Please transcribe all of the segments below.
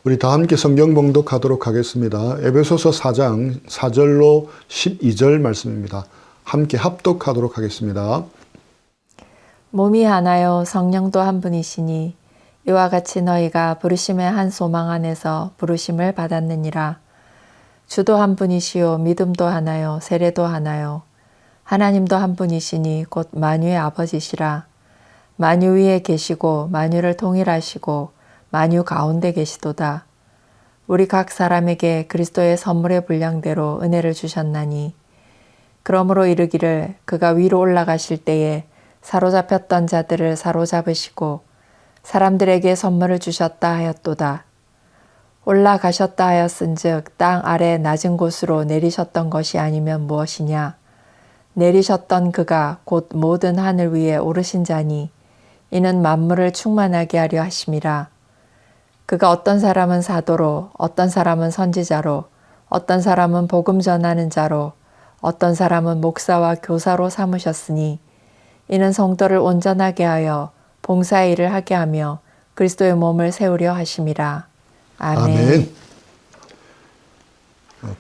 우리 다 함께 성경 봉독하도록 하겠습니다. 에베소서 4장 4절로 12절 말씀입니다. 함께 합독하도록 하겠습니다. 몸이 하나요 성령도 한 분이시니 이와 같이 너희가 부르심의 한 소망 안에서 부르심을 받았느니라. 주도 한 분이시요 믿음도 하나요 세례도 하나요 하나님도 한 분이시니 곧 만유의 아버지시라. 만유 위에 계시고 만유를 통일하시고 만유 가운데 계시도다. 우리 각 사람에게 그리스도의 선물의 분량대로 은혜를 주셨나니 그러므로 이르기를 그가 위로 올라가실 때에 사로잡혔던 자들을 사로잡으시고 사람들에게 선물을 주셨다 하였도다. 올라가셨다 하였은즉 땅 아래 낮은 곳으로 내리셨던 것이 아니면 무엇이냐. 내리셨던 그가 곧 모든 하늘 위에 오르신 자니 이는 만물을 충만하게 하려 하심이라. 그가 어떤 사람은 사도로 어떤 사람은 선지자로 어떤 사람은 복음 전하는 자로 어떤 사람은 목사와 교사로 삼으셨으니 이는 성도를 온전하게 하여 봉사의 일을 하게 하며 그리스도의 몸을 세우려 하심이라. 아멘.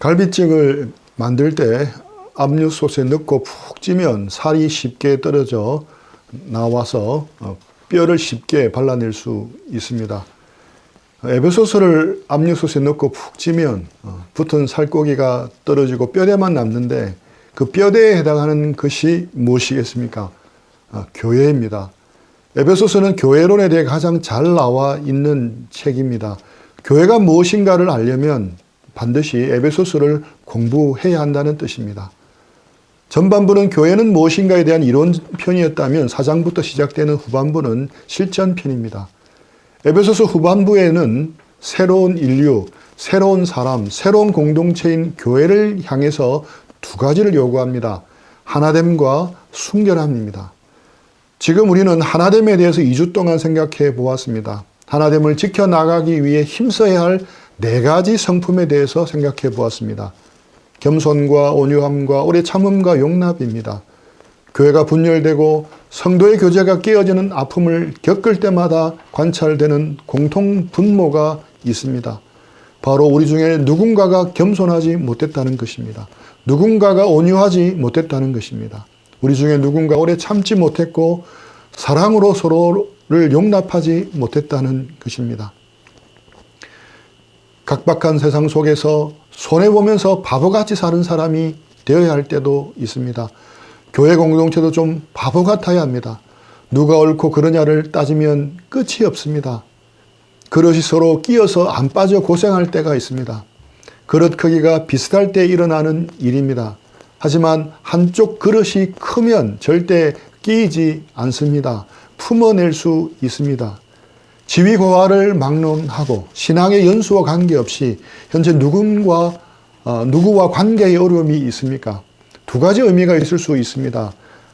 갈비찜을 만들 때 압력솥에 넣고 푹 찌면 살이 쉽게 떨어져 나와서 뼈를 쉽게 발라낼 수 있습니다. 에베소서를 압력솥에 넣고 푹 찌면 붙은 살코기가 떨어지고 뼈대만 남는데 그 뼈대에 해당하는 것이 무엇이겠습니까? 교회입니다. 에베소서는 교회론에 대해 가장 잘 나와 있는 책입니다. 교회가 무엇인가를 알려면 반드시 에베소서를 공부해야 한다는 뜻입니다. 전반부는 교회는 무엇인가에 대한 이론편이었다면 4장부터 시작되는 후반부는 실전편입니다. 에베소서 후반부에는 새로운 인류, 새로운 사람, 새로운 공동체인 교회를 향해서 두 가지를 요구합니다. 하나됨과 순결함입니다. 지금 우리는 하나됨에 대해서 2주 동안 생각해 보았습니다. 하나됨을 지켜나가기 위해 힘써야 할 4가지 성품에 대해서 생각해 보았습니다. 겸손과 온유함과 오래 참음과 용납입니다. 교회가 분열되고 성도의 교제가 깨어지는 아픔을 겪을 때마다 관찰되는 공통 분모가 있습니다. 바로 우리 중에 누군가가 겸손하지 못했다는 것입니다. 누군가가 온유하지 못했다는 것입니다. 우리 중에 누군가 오래 참지 못했고 사랑으로 서로를 용납하지 못했다는 것입니다. 각박한 세상 속에서 손해보면서 바보같이 사는 사람이 되어야 할 때도 있습니다. 교회 공동체도 좀 바보 같아야 합니다. 누가 옳고 그러냐를 따지면 끝이 없습니다. 그릇이 서로 끼어서 안 빠져 고생할 때가 있습니다. 그릇 크기가 비슷할 때 일어나는 일입니다. 하지만 한쪽 그릇이 크면 절대 끼이지 않습니다. 품어낼 수 있습니다. 지위고하를 막론하고 신앙의 연수와 관계없이 현재 누구와 관계의 어려움이 있습니까? 두 가지 의미가 있을 수 있습니다.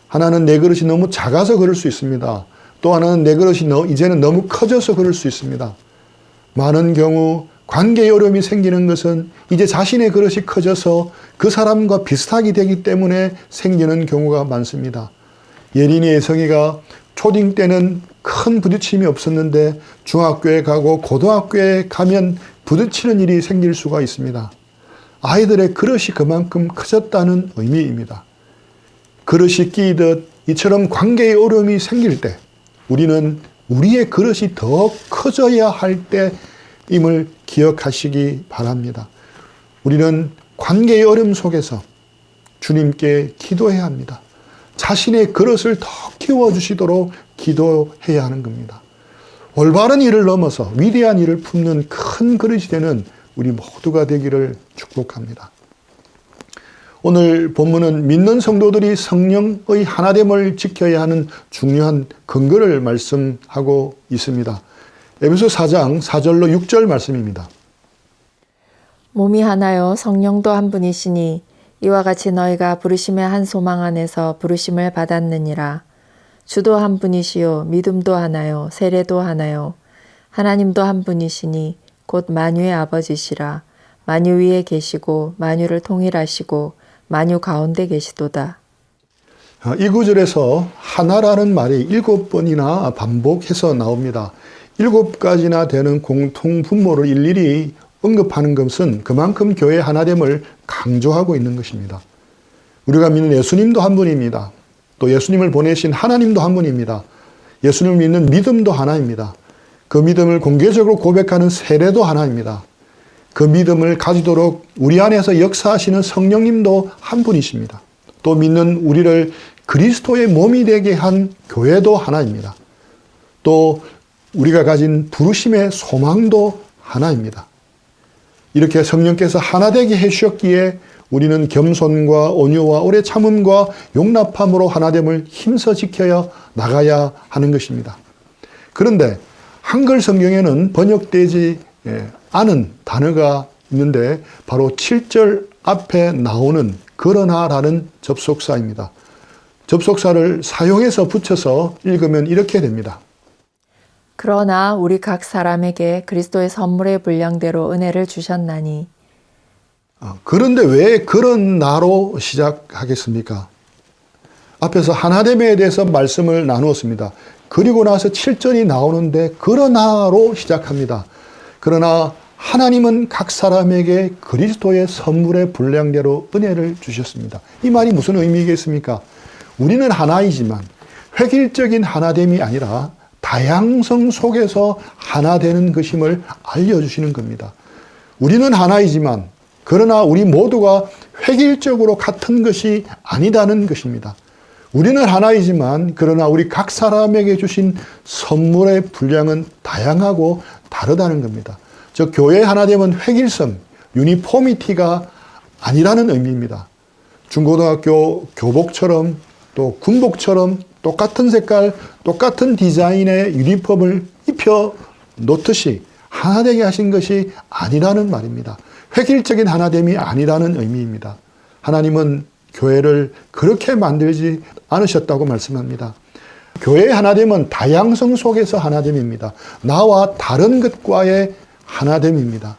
하나는 내 그릇이 너무 작아서 그럴 수 있습니다. 또 하나는 내 그릇이 이제는 너무 커져서 그럴 수 있습니다. 많은 경우 관계의 어려움이 생기는 것은 이제 자신의 그릇이 커져서 그 사람과 비슷하게 되기 때문에 생기는 경우가 많습니다. 예린이 예성이가 초딩 때는 큰 부딪힘이 없었는데 중학교에 가고 고등학교에 가면 부딪히는 일이 생길 수가 있습니다. 아이들의 그릇이 그만큼 커졌다는 의미입니다. 그릇이 끼이듯 이처럼 관계의 어려움이 생길 때 우리는 우리의 그릇이 더 커져야 할 때임을 기억하시기 바랍니다. 우리는 관계의 어려움 속에서 주님께 기도해야 합니다. 자신의 그릇을 더 키워주시도록 기도해야 하는 겁니다. 올바른 일을 넘어서 위대한 일을 품는 큰 그릇이 되는 우리 모두가 되기를 축복합니다. 오늘 본문은 믿는 성도들이 성령의 하나됨을 지켜야 하는 중요한 근거를 말씀하고 있습니다. 에베소 4장 4절로 6절 말씀입니다. 몸이 하나요 성령도 한 분이시니 이와 같이 너희가 부르심의 한 소망 안에서 부르심을 받았느니라. 주도 한 분이시요 믿음도 하나요 세례도 하나요 하나님도 한 분이시니 곧 만유의 아버지시라. 만유 위에 계시고 만유를 통일하시고 만유 가운데 계시도다. 이 구절에서 하나라는 말이 7번이나 반복해서 나옵니다. 7가지나 되는 공통 분모를 일일이 언급하는 것은 그만큼 교회의 하나됨을 강조하고 있는 것입니다. 우리가 믿는 예수님도 한 분입니다. 또 예수님을 보내신 하나님도 한 분입니다. 예수님을 믿는 믿음도 하나입니다. 그 믿음을 공개적으로 고백하는 세례도 하나입니다. 그 믿음을 가지도록 우리 안에서 역사하시는 성령님도 한 분이십니다. 또 믿는 우리를 그리스도의 몸이 되게 한 교회도 하나입니다. 또 우리가 가진 부르심의 소망도 하나입니다. 이렇게 성령께서 하나 되게 해주셨기에 우리는 겸손과 온유와 오래 참음과 용납함으로 하나됨을 힘써 지켜야 나가야 하는 것입니다. 그런데 한글 성경에는 번역되지 않은 단어가 있는데 바로 7절 앞에 나오는 그러나라는 접속사입니다. 접속사를 사용해서 붙여서 읽으면 이렇게 됩니다. 그러나 우리 각 사람에게 그리스도의 선물의 분량대로 은혜를 주셨나니. 그런데 왜 그러나로 시작하겠습니까? 앞에서 하나됨에 대해서 말씀을 나누었습니다. 그리고 나서 7절이 나오는데 그러나로 시작합니다. 그러나 하나님은 각 사람에게 그리스도의 선물의 분량대로 은혜를 주셨습니다. 이 말이 무슨 의미겠습니까? 우리는 하나이지만 획일적인 하나됨이 아니라 다양성 속에서 하나 되는 것임을 알려주시는 겁니다. 우리는 하나이지만 그러나 우리 모두가 획일적으로 같은 것이 아니다는 것입니다. 우리는 하나이지만 그러나 우리 각 사람에게 주신 선물의 분량은 다양하고 다르다는 겁니다. 즉 교회의 하나됨은 획일성, 유니포미티가 아니라는 의미입니다. 중고등학교 교복처럼 또 군복처럼 똑같은 색깔, 똑같은 디자인의 유니폼을 입혀 놓듯이 하나되게 하신 것이 아니라는 말입니다. 획일적인 하나됨이 아니라는 의미입니다. 하나님은 교회를 그렇게 만들지 않으셨다고 말씀합니다. 교회의 하나됨은 다양성 속에서 하나됨입니다. 나와 다른 것과의 하나됨입니다.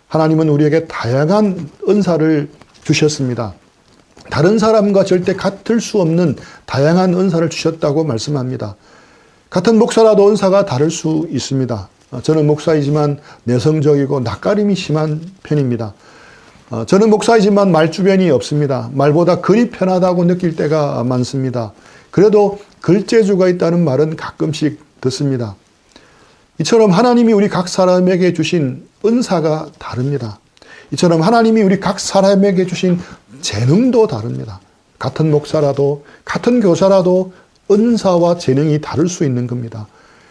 하나님은 우리에게 다양한 은사를 주셨습니다. 다른 사람과 절대 같을 수 없는 다양한 은사를 주셨다고 말씀합니다. 같은 목사라도 은사가 다를 수 있습니다. 저는 목사이지만 내성적이고 낯가림이 심한 편입니다. 저는 목사이지만 말주변이 없습니다. 말보다 글이 편하다고 느낄 때가 많습니다. 그래도 글재주가 있다는 말은 가끔씩 듣습니다. 이처럼 하나님이 우리 각 사람에게 주신 은사가 다릅니다. 이처럼 하나님이 우리 각 사람에게 주신 재능도 다릅니다. 같은 목사라도 같은 교사라도 은사와 재능이 다를 수 있는 겁니다.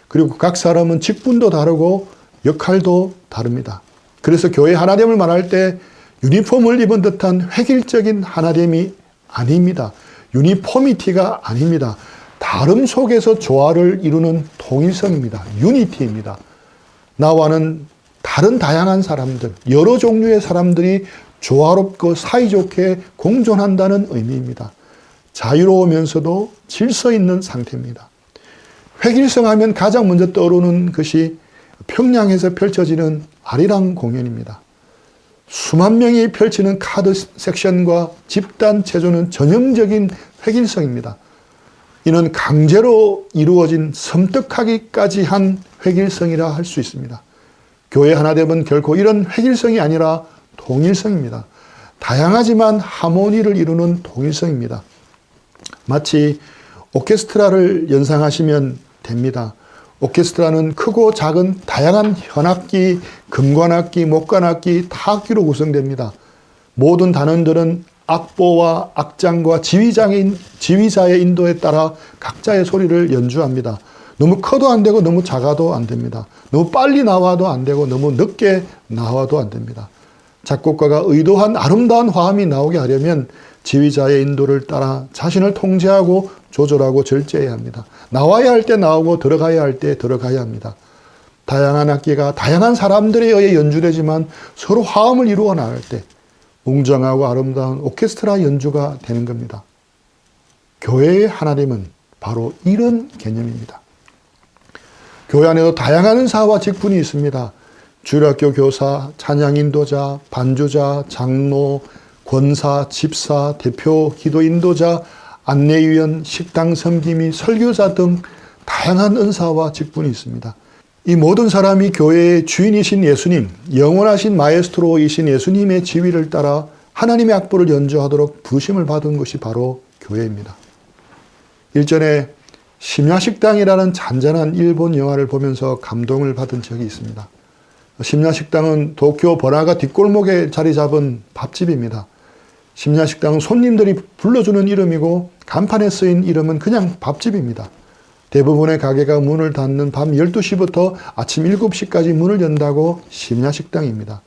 그리고 각 사람은 직분도 다르고 역할도 다릅니다. 그래서 교회 하나됨을 말할 때 유니폼을 입은 듯한 획일적인 하나됨이 아닙니다. 유니포미티가 아닙니다. 다름 속에서 조화를 이루는 통일성입니다. 유니티입니다. 나와는 다른 다양한 사람들, 여러 종류의 사람들이 조화롭고 사이좋게 공존한다는 의미입니다. 자유로우면서도 질서 있는 상태입니다. 획일성하면 가장 먼저 떠오르는 것이 평양에서 펼쳐지는 아리랑 공연입니다. 수만 명이 펼치는 카드 섹션과 집단 체조는 전형적인 획일성입니다. 이는 강제로 이루어진 섬뜩하기까지 한 획일성이라 할 수 있습니다. 교회 하나됨은 결코 이런 획일성이 아니라 통일성입니다. 다양하지만 하모니를 이루는 통일성입니다. 마치 오케스트라를 연상하시면 됩니다. 오케스트라는 크고 작은 다양한 현악기, 금관악기, 목관악기, 타악기로 구성됩니다. 모든 단원들은 악보와 악장과 지휘자의 인도에 따라 각자의 소리를 연주합니다. 너무 커도 안 되고 너무 작아도 안 됩니다. 너무 빨리 나와도 안 되고 너무 늦게 나와도 안 됩니다. 작곡가가 의도한 아름다운 화음이 나오게 하려면 지휘자의 인도를 따라 자신을 통제하고 조절하고 절제해야 합니다. 나와야 할 때 나오고 들어가야 할 때 들어가야 합니다. 다양한 악기가 다양한 사람들에 의해 연주되지만 서로 화음을 이루어 나갈 때 웅장하고 아름다운 오케스트라 연주가 되는 겁니다. 교회의 하나됨은 바로 이런 개념입니다. 교회 안에도 다양한 은사와 직분이 있습니다. 주일학교 교사, 찬양 인도자, 반주자, 장로, 권사, 집사, 대표, 기도 인도자, 안내위원, 식당 섬김이, 설교자 등 다양한 은사와 직분이 있습니다. 이 모든 사람이 교회의 주인이신 예수님, 영원하신 마에스트로이신 예수님의 지위를 따라 하나님의 악보를 연주하도록 부르심을 받은 것이 바로 교회입니다. 일전에 심야식당이라는 잔잔한 일본 영화를 보면서 감동을 받은 적이 있습니다. 심야식당은 도쿄 번화가 뒷골목에 자리 잡은 밥집입니다. 심야식당은 손님들이 불러주는 이름이고 간판에 쓰인 이름은 그냥 밥집입니다. 대부분의 가게가 문을 닫는 밤 12시부터 아침 7시까지 문을 연다고 심야식당입니다.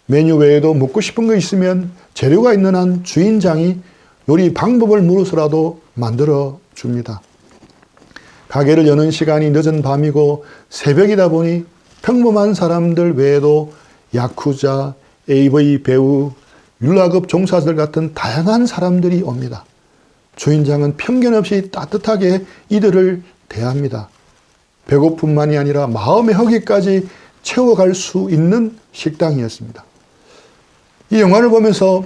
메뉴 외에도 먹고 싶은 거 있으면 재료가 있는 한 주인장이 요리 방법을 물어서라도 만들어 줍니다. 가게를 여는 시간이 늦은 밤이고 새벽이다 보니 평범한 사람들 외에도 야쿠자, AV 배우, 율라급 종사들 같은 다양한 사람들이 옵니다. 주인장은 편견 없이 따뜻하게 이들을 대합니다. 배고픔만이 아니라 마음의 허기까지 채워갈 수 있는 식당이었습니다. 이 영화를 보면서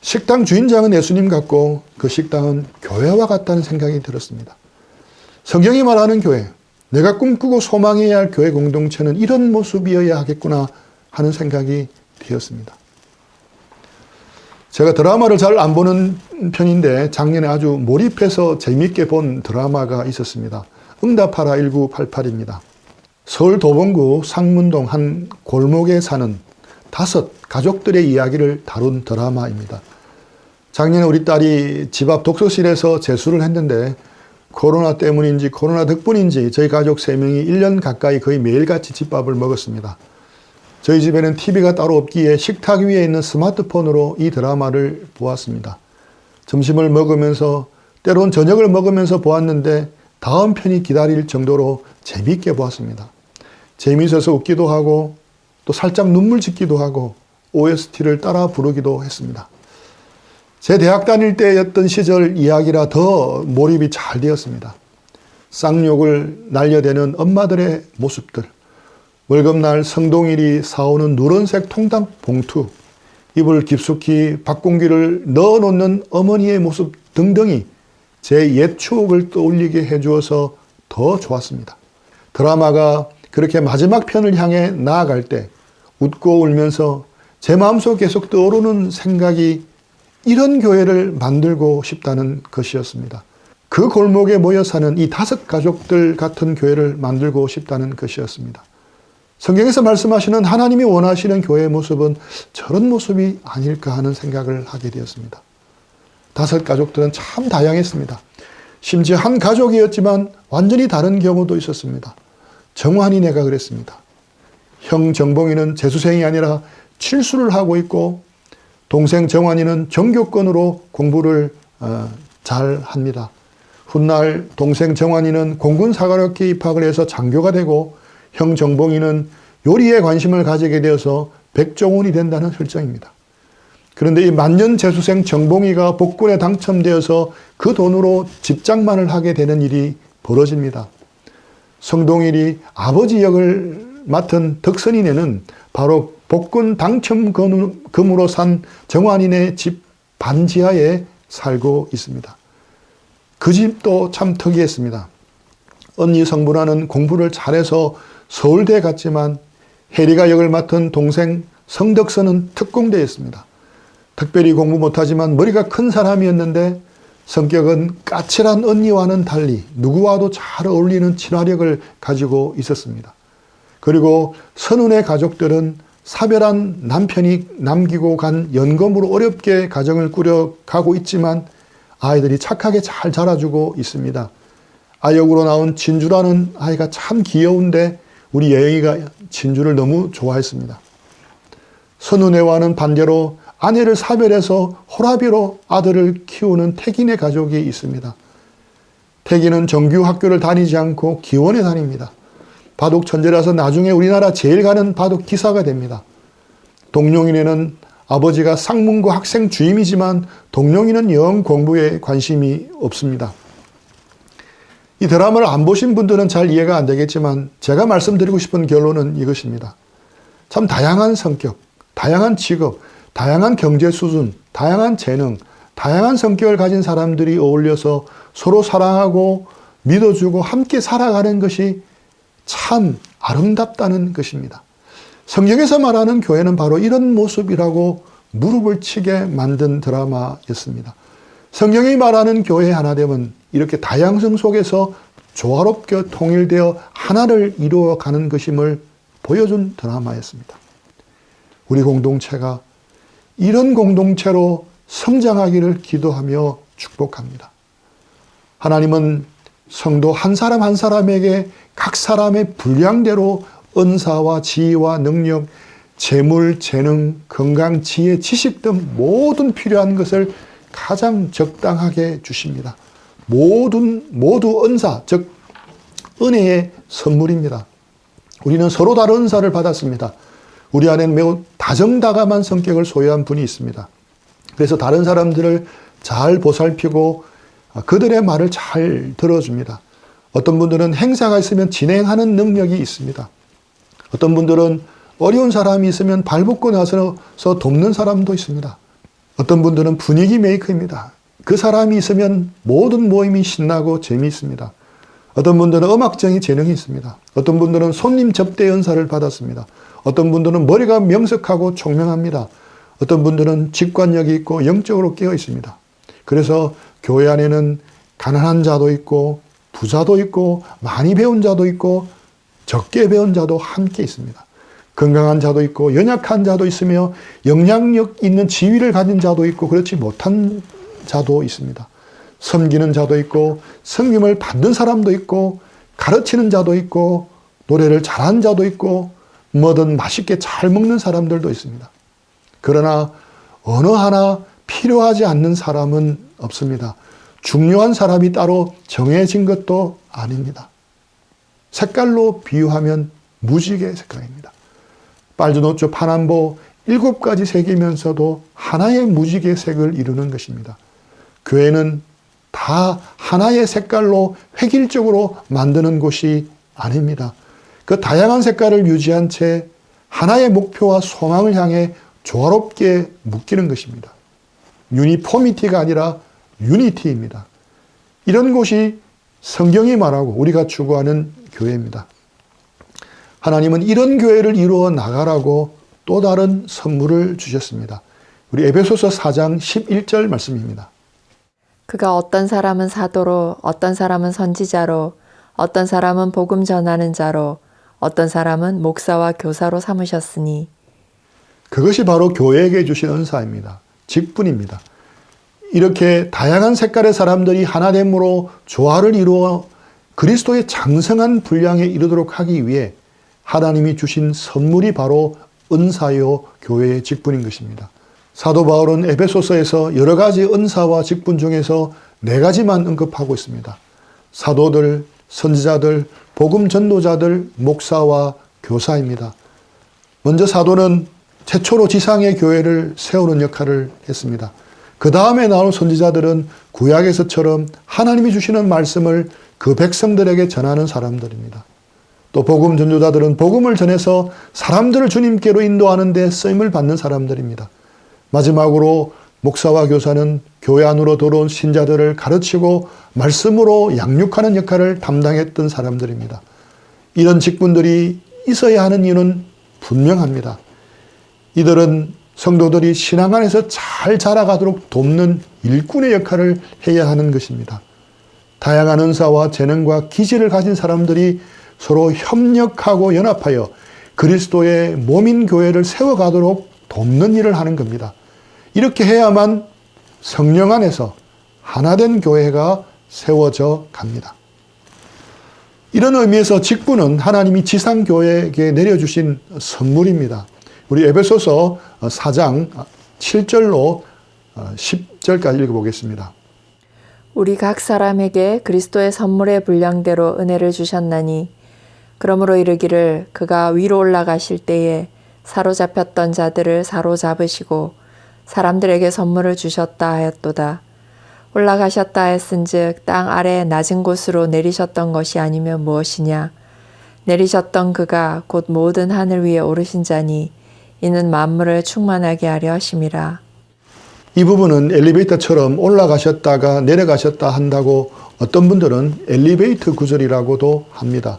식당 주인장은 예수님 같고 그 식당은 교회와 같다는 생각이 들었습니다. 성경이 말하는 교회, 내가 꿈꾸고 소망해야 할 교회 공동체는 이런 모습이어야 하겠구나 하는 생각이 되었습니다. 제가 드라마를 잘 안 보는 편인데 작년에 아주 몰입해서 재미있게 본 드라마가 있었습니다. 응답하라 1988입니다. 서울 도봉구 상문동 한 골목에 사는 5 가족들의 이야기를 다룬 드라마입니다. 작년에 우리 딸이 집 앞 독서실에서 재수를 했는데 코로나 때문인지 코로나 덕분인지 저희 가족 3명이 1년 가까이 거의 매일같이 집밥을 먹었습니다. 저희 집에는 TV가 따로 없기에 식탁 위에 있는 스마트폰으로 이 드라마를 보았습니다. 점심을 먹으면서 때론 저녁을 먹으면서 보았는데 다음 편이 기다릴 정도로 재미있게 보았습니다. 재미있어서 웃기도 하고 또 살짝 눈물 짓기도 하고 OST를 따라 부르기도 했습니다. 제 대학 다닐 때였던 시절 이야기라 더 몰입이 잘 되었습니다. 쌍욕을 날려대는 엄마들의 모습들, 월급날 성동일이 사오는 누런색 통닭 봉투, 입을 깊숙이 밥공기를 넣어놓는 어머니의 모습 등등이 제 옛 추억을 떠올리게 해주어서 더 좋았습니다. 드라마가 그렇게 마지막 편을 향해 나아갈 때 웃고 울면서 제 마음속 계속 떠오르는 생각이 이런 교회를 만들고 싶다는 것이었습니다. 그 골목에 모여 사는 이 5 가족들 같은 교회를 만들고 싶다는 것이었습니다. 성경에서 말씀하시는 하나님이 원하시는 교회의 모습은 저런 모습이 아닐까 하는 생각을 하게 되었습니다. 5 가족들은 참 다양했습니다. 심지어 한 가족이었지만 완전히 다른 경우도 있었습니다. 정환이 내가 그랬습니다. 형 정봉이는 재수생이 아니라 칠수를 하고 있고 동생 정환이는 전교권으로 공부를 잘 합니다. 훗날 동생 정환이는 공군사관학교에 입학을 해서 장교가 되고 형 정봉이는 요리에 관심을 가지게 되어서 백종원이 된다는 설정입니다. 그런데 이 만년 재수생 정봉이가 복군에 당첨되어서 그 돈으로 집장만을 하게 되는 일이 벌어집니다. 성동일이 아버지 역을 맡은 덕선이네는 바로 복군 당첨금으로 산 정환이네 집 반지하에 살고 있습니다. 그 집도 참 특이했습니다. 언니 성분아는 공부를 잘해서 서울대 갔지만 혜리가 역을 맡은 동생 성덕선은 특공대였습니다. 특별히 공부 못하지만 머리가 큰 사람이었는데 성격은 까칠한 언니와는 달리 누구와도 잘 어울리는 친화력을 가지고 있었습니다. 그리고 선운의 가족들은 사별한 남편이 남기고 간 연금으로 어렵게 가정을 꾸려가고 있지만 아이들이 착하게 잘 자라주고 있습니다. 아역으로 나온 진주라는 아이가 참 귀여운데 우리 예영이가 진주를 너무 좋아했습니다. 선운애와는 반대로 아내를 사별해서 호라비로 아들을 키우는 태기네 가족이 있습니다. 태기는 정규 학교를 다니지 않고 기원에 다닙니다. 바둑 천재라서 나중에 우리나라 제일 가는 바둑 기사가 됩니다. 동룡이네는 아버지가 상문고 학생 주임이지만 동룡이는 영 공부에 관심이 없습니다. 이 드라마를 안 보신 분들은 잘 이해가 안 되겠지만 제가 말씀드리고 싶은 결론은 이것입니다. 참 다양한 성격, 다양한 직업, 다양한 경제 수준, 다양한 재능, 다양한 성격을 가진 사람들이 어울려서 서로 사랑하고 믿어주고 함께 살아가는 것이 참 아름답다는 것입니다. 성경에서 말하는 교회는 바로 이런 모습이라고 무릎을 치게 만든 드라마였습니다. 성경이 말하는 교회의 하나됨은 이렇게 다양성 속에서 조화롭게 통일되어 하나를 이루어가는 것임을 보여준 드라마였습니다. 우리 공동체가 이런 공동체로 성장하기를 기도하며 축복합니다. 하나님은 성도 한 사람 한 사람에게 각 사람의 분량대로 은사와 지혜와 능력, 재물, 재능, 건강, 지혜, 지식 등 모든 필요한 것을 가장 적당하게 주십니다. 모두 은사, 즉 은혜의 선물입니다. 우리는 서로 다른 은사를 받았습니다. 우리 안에는 매우 다정다감한 성격을 소유한 분이 있습니다. 그래서 다른 사람들을 잘 보살피고 그들의 말을 잘 들어줍니다. 어떤 분들은 행사가 있으면 진행하는 능력이 있습니다. 어떤 분들은 어려운 사람이 있으면 발벗고 나서서 돕는 사람도 있습니다. 어떤 분들은 분위기 메이커입니다. 그 사람이 있으면 모든 모임이 신나고 재미있습니다. 어떤 분들은 음악적인 재능이 있습니다. 어떤 분들은 손님 접대 은사를 받았습니다. 어떤 분들은 머리가 명석하고 총명합니다. 어떤 분들은 직관력이 있고 영적으로 깨어 있습니다. 그래서 교회 안에는 가난한 자도 있고 부자도 있고 많이 배운 자도 있고 적게 배운 자도 함께 있습니다. 건강한 자도 있고 연약한 자도 있으며 영향력 있는 지위를 가진 자도 있고 그렇지 못한 자도 있습니다. 섬기는 자도 있고 섬김을 받는 사람도 있고 가르치는 자도 있고 노래를 잘하는 자도 있고 뭐든 맛있게 잘 먹는 사람들도 있습니다. 그러나 어느 하나 필요하지 않는 사람은 없습니다. 중요한 사람이 따로 정해진 것도 아닙니다. 색깔로 비유하면 무지개 색깔입니다. 빨주노초 파남보 7가지 색이면서도 하나의 무지개 색을 이루는 것입니다. 교회는 다 하나의 색깔로 획일적으로 만드는 곳이 아닙니다. 그 다양한 색깔을 유지한 채 하나의 목표와 소망을 향해 조화롭게 묶이는 것입니다. 유니포미티가 아니라 유니티입니다. 이런 곳이 성경이 말하고 우리가 추구하는 교회입니다. 하나님은 이런 교회를 이루어 나가라고 또 다른 선물을 주셨습니다. 우리 에베소서 4장 11절 말씀입니다. 그가 어떤 사람은 사도로, 어떤 사람은 선지자로, 어떤 사람은 복음 전하는 자로, 어떤 사람은 목사와 교사로 삼으셨으니 그것이 바로 교회에게 주신 은사입니다. 직분입니다. 이렇게 다양한 색깔의 사람들이 하나됨으로 조화를 이루어 그리스도의 장성한 분량에 이르도록 하기 위해 하나님이 주신 선물이 바로 은사요 교회의 직분인 것입니다. 사도 바울은 에베소서에서 여러 가지 은사와 직분 중에서 4가지만 언급하고 있습니다. 사도들, 선지자들, 복음 전도자들, 목사와 교사입니다. 먼저 사도는 최초로 지상의 교회를 세우는 역할을 했습니다. 그 다음에 나온 선지자들은 구약에서처럼 하나님이 주시는 말씀을 그 백성들에게 전하는 사람들입니다. 또 복음 전도자들은 복음을 전해서 사람들을 주님께로 인도하는 데 쓰임을 받는 사람들입니다. 마지막으로 목사와 교사는 교회 안으로 들어온 신자들을 가르치고 말씀으로 양육하는 역할을 담당했던 사람들입니다. 이런 직분들이 있어야 하는 이유는 분명합니다. 이들은 성도들이 신앙 안에서 잘 자라가도록 돕는 일꾼의 역할을 해야 하는 것입니다. 다양한 은사와 재능과 기질을 가진 사람들이 서로 협력하고 연합하여 그리스도의 몸인 교회를 세워가도록 돕는 일을 하는 겁니다. 이렇게 해야만 성령 안에서 하나된 교회가 세워져 갑니다. 이런 의미에서 직분은 하나님이 지상교회에게 내려주신 선물입니다. 우리 에베소서 4장 7절로 10절까지 읽어보겠습니다. 우리 각 사람에게 그리스도의 선물의 분량대로 은혜를 주셨나니 그러므로 이르기를 그가 위로 올라가실 때에 사로잡혔던 자들을 사로잡으시고 사람들에게 선물을 주셨다 하였도다. 올라가셨다 했은즉 땅 아래 낮은 곳으로 내리셨던 것이 아니면 무엇이냐. 내리셨던 그가 곧 모든 하늘 위에 오르신 자니 이는 만물을 충만하게 하려 하심이라. 이 부분은 엘리베이터처럼 올라가셨다가 내려가셨다 한다고 어떤 분들은 엘리베이터 구절이라고도 합니다.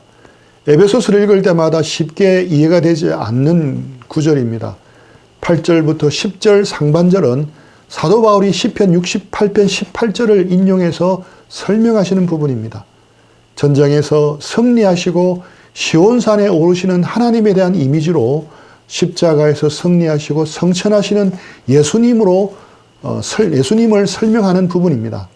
에베소서를 읽을 때마다 쉽게 이해가 되지 않는 구절입니다. 8절부터 10절 상반절은 사도 바울이 시편 68편 18절을 인용해서 설명하시는 부분입니다. 전장에서 승리하시고 시온산에 오르시는 하나님에 대한 이미지로 십자가에서 승리하시고 성천하시는 예수님을 설명하는 부분입니다.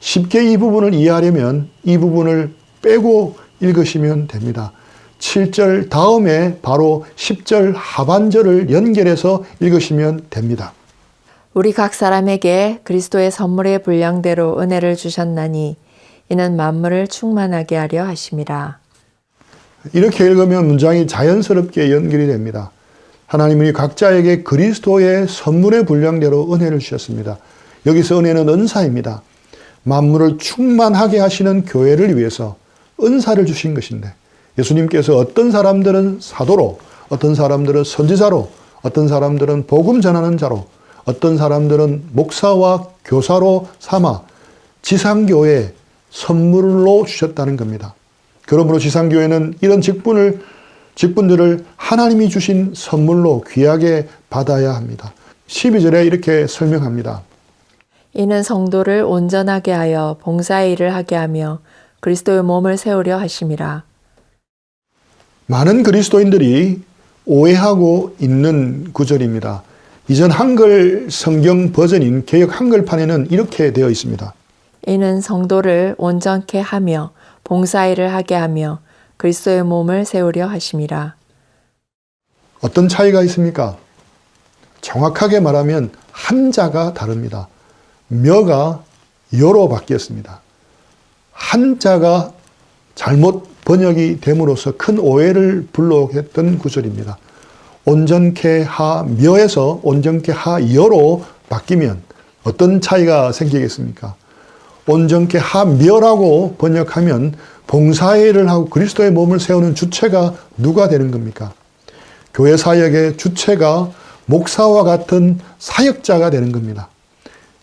쉽게 이 부분을 이해하려면 이 부분을 빼고 읽으시면 됩니다. 7절 다음에 바로 10절 하반절을 연결해서 읽으시면 됩니다. 우리 각 사람에게 그리스도의 선물의 분량대로 은혜를 주셨나니 이는 만물을 충만하게 하려 하심이라. 이렇게 읽으면 문장이 자연스럽게 연결이 됩니다. 하나님은 각자에게 그리스도의 선물의 분량대로 은혜를 주셨습니다. 여기서 은혜는 은사입니다. 만물을 충만하게 하시는 교회를 위해서 은사를 주신 것인데 예수님께서 어떤 사람들은 사도로, 어떤 사람들은 선지자로, 어떤 사람들은 복음 전하는 자로, 어떤 사람들은 목사와 교사로 삼아 지상교회 선물로 주셨다는 겁니다. 그러므로 지상교회는 이런 직분들을 하나님이 주신 선물로 귀하게 받아야 합니다. 12절에 이렇게 설명합니다. 이는 성도를 온전하게 하여 봉사의 일을 하게 하며 그리스도의 몸을 세우려 하심이라. 많은 그리스도인들이 오해하고 있는 구절입니다. 이전 한글 성경 버전인 개역 한글판에는 이렇게 되어 있습니다. 이는 성도를 온전케 하며 봉사일을 하게 하며 그리스도의 몸을 세우려 하심이라. 어떤 차이가 있습니까? 정확하게 말하면 한자가 다릅니다. 며가 여로 바뀌었습니다. 한자가 잘못 번역이 됨으로써 큰 오해를 불러했던 구절입니다. 온전케 하 며에서 온전케 하 여로 바뀌면 어떤 차이가 생기겠습니까? 온전케 하 며라고 번역하면 봉사의 일을 하고 그리스도의 몸을 세우는 주체가 누가 되는 겁니까? 교회 사역의 주체가 목사와 같은 사역자가 되는 겁니다.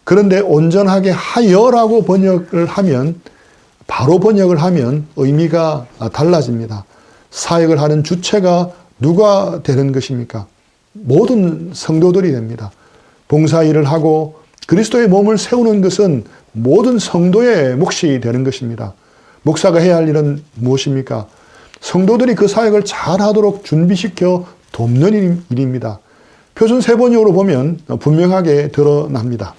그런데 온전하게 하여라고 바로 번역을 하면 의미가 달라집니다. 사역을 하는 주체가 누가 되는 것입니까? 모든 성도들이 됩니다. 봉사 일을 하고 그리스도의 몸을 세우는 것은 모든 성도의 몫이 되는 것입니다. 목사가 해야 할 일은 무엇입니까? 성도들이 그 사역을 잘하도록 준비시켜 돕는 일입니다. 표준 세번역으로 보면 분명하게 드러납니다.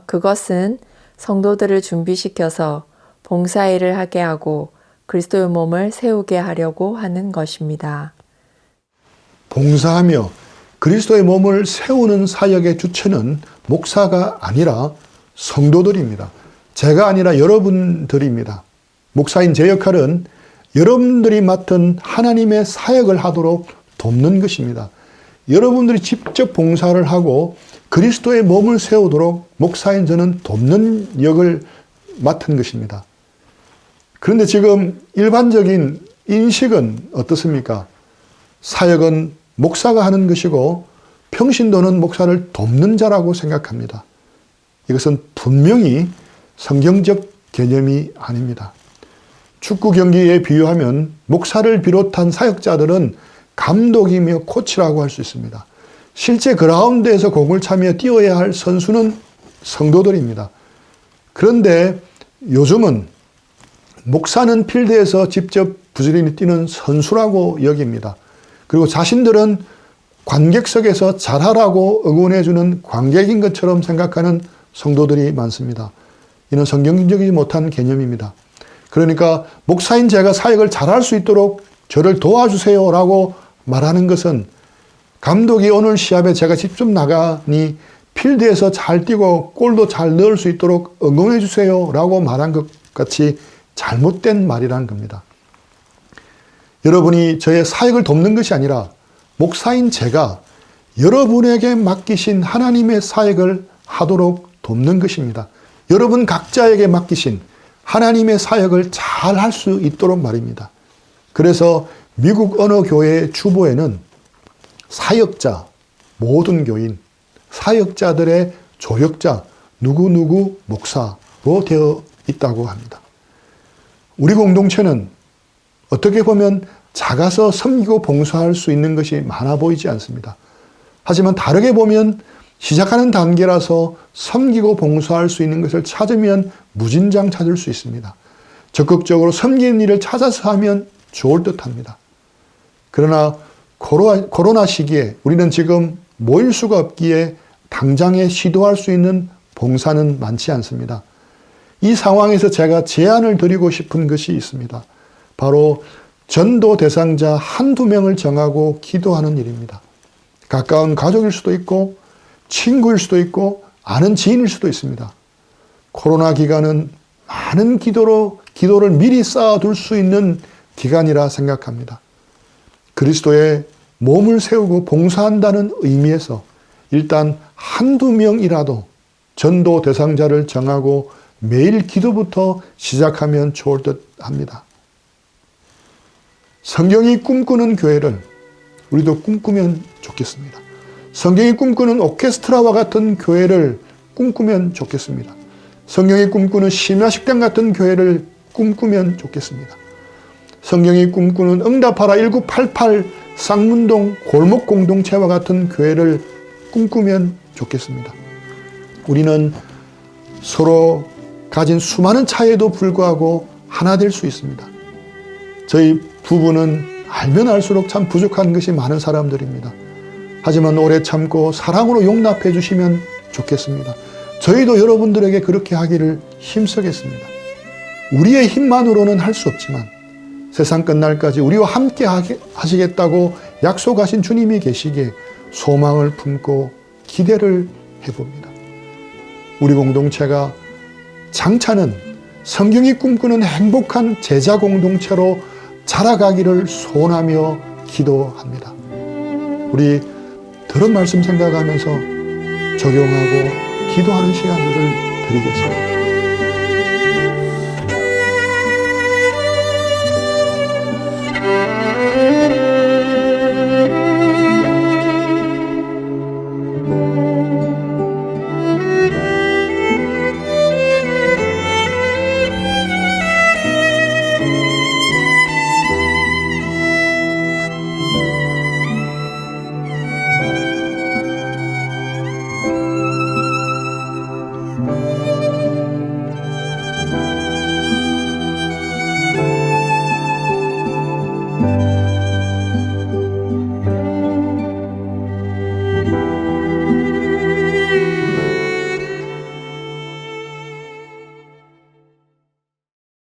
그것은 성도들을 준비시켜서 봉사일을 하게 하고 그리스도의 몸을 세우게 하려고 하는 것입니다. 봉사하며 그리스도의 몸을 세우는 사역의 주체는 목사가 아니라 성도들입니다. 제가 아니라 여러분들입니다. 목사인 제 역할은 여러분들이 맡은 하나님의 사역을 하도록 돕는 것입니다. 여러분들이 직접 봉사를 하고 그리스도의 몸을 세우도록 목사인 저는 돕는 역을 맡은 것입니다. 그런데 지금 일반적인 인식은 어떻습니까? 사역은 목사가 하는 것이고 평신도는 목사를 돕는 자라고 생각합니다. 이것은 분명히 성경적 개념이 아닙니다. 축구 경기에 비유하면 목사를 비롯한 사역자들은 감독이며 코치라고 할 수 있습니다. 실제 그라운드에서 공을 차며 뛰어야 할 선수는 성도들입니다. 그런데 요즘은 목사는 필드에서 직접 부지런히 뛰는 선수라고 여깁니다. 그리고 자신들은 관객석에서 잘하라고 응원해주는 관객인 것처럼 생각하는 성도들이 많습니다. 이는 성경적이지 못한 개념입니다. 그러니까 목사인 제가 사역을 잘할 수 있도록 저를 도와주세요 라고 말하는 것은 감독이 오늘 시합에 제가 직접 나가니 필드에서 잘 뛰고 골도 잘 넣을 수 있도록 응원해 주세요 라고 말한 것 같이 잘못된 말이라는 겁니다. 여러분이 저의 사역을 돕는 것이 아니라 목사인 제가 여러분에게 맡기신 하나님의 사역을 하도록 돕는 것입니다. 여러분 각자에게 맡기신 하나님의 사역을 잘 할 수 있도록 말입니다. 그래서 미국 어느 교회의 주보에는 사역자, 모든 교인, 사역자들의 조력자, 누구누구 목사로 되어 있다고 합니다. 우리 공동체는 어떻게 보면 작아서 섬기고 봉사할 수 있는 것이 많아 보이지 않습니다. 하지만 다르게 보면 시작하는 단계라서 섬기고 봉사할 수 있는 것을 찾으면 무진장 찾을 수 있습니다. 적극적으로 섬기는 일을 찾아서 하면 좋을 듯합니다. 그러나 코로나 시기에 우리는 지금 모일 수가 없기에 당장에 시도할 수 있는 봉사는 많지 않습니다. 이 상황에서 제가 제안을 드리고 싶은 것이 있습니다. 바로 전도 대상자 한두 명을 정하고 기도하는 일입니다. 가까운 가족일 수도 있고 친구일 수도 있고 아는 지인일 수도 있습니다. 코로나 기간은 많은 기도를 미리 쌓아둘 수 있는 기간이라 생각합니다. 그리스도의 몸을 세우고 봉사한다는 의미에서 일단 한두 명이라도 전도 대상자를 정하고 매일 기도부터 시작하면 좋을 듯 합니다. 성경이 꿈꾸는 교회를 우리도 꿈꾸면 좋겠습니다. 성경이 꿈꾸는 오케스트라와 같은 교회를 꿈꾸면 좋겠습니다. 성경이 꿈꾸는 심야식당 같은 교회를 꿈꾸면 좋겠습니다. 성경이 꿈꾸는 응답하라 1988 쌍문동 골목 공동체와 같은 교회를 꿈꾸면 좋겠습니다. 우리는 서로 가진 수많은 차이에도 불구하고 하나 될 수 있습니다. 저희 부부는 알면 알수록 참 부족한 것이 많은 사람들입니다. 하지만 오래 참고 사랑으로 용납해 주시면 좋겠습니다. 저희도 여러분들에게 그렇게 하기를 힘쓰겠습니다. 우리의 힘만으로는 할 수 없지만 세상 끝날까지 우리와 함께 하시겠다고 약속하신 주님이 계시기에 소망을 품고 기대를 해봅니다. 우리 공동체가 장차는 성경이 꿈꾸는 행복한 제자 공동체로 자라가기를 소원하며 기도합니다. 우리 들은 말씀 생각하면서 적용하고 기도하는 시간들을 드리겠습니다.